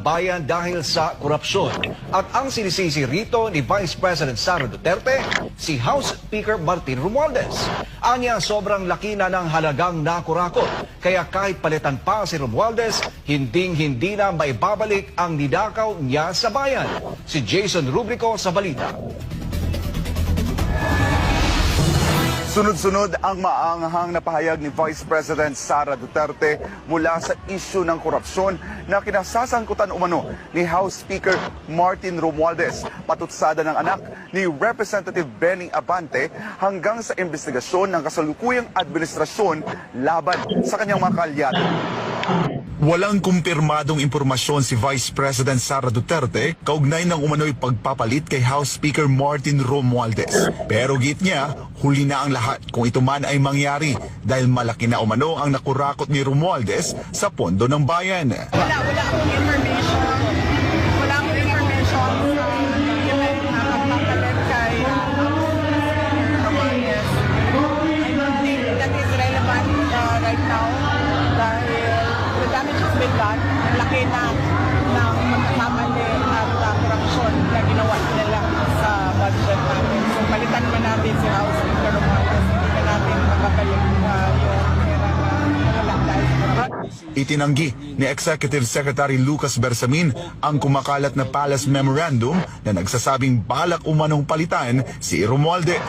bayan dahil sa korupsyon. At ang sinisisi rito ni Vice President Sara Duterte, si House Speaker Martin Romualdez. Anya, sobrang laki na ng halagang nakurakot. Kaya kahit palitan pa si Romualdez, hindi na maibabalik ang ninakaw niya sa bayan. Si Jason Rubrico sa balita. Sunod-sunod ang maanghang na pahayag ni Vice President Sara Duterte mula sa isyu ng korupsyon na kinasasangkutan umano ni House Speaker Martin Romualdez, patutsada ng anak ni Representative Benny Abante hanggang sa investigasyon ng kasalukuyang administrasyon laban sa kanyang mga kaalyado. Walang kumpirmadong impormasyon si Vice President Sara Duterte kaugnay ng umano'y pagpapalit kay House Speaker Martin Romualdez. Pero git niya, huli na ang lahat kung ito man ay mangyari dahil malaki na umano ang nakurakot ni Romualdez sa pondo ng bayan. Wala akong information. Wala akong information sa document na magpapalit kay Romualdez. I don't think that is relevant right now dahil the damage has been done. Ang laki na ng pagkakamali at korupsyon na ginawa nila sa budget natin. So palitan naman natin si House Speaker Romualdez. Hindi na natin makabalik yung pera na wala dahil sa korupsyon. Itinanggi ni Executive Secretary Lucas Bersamin ang kumakalat na Palace Memorandum na nagsasabing balak umanong palitan si Romualdez.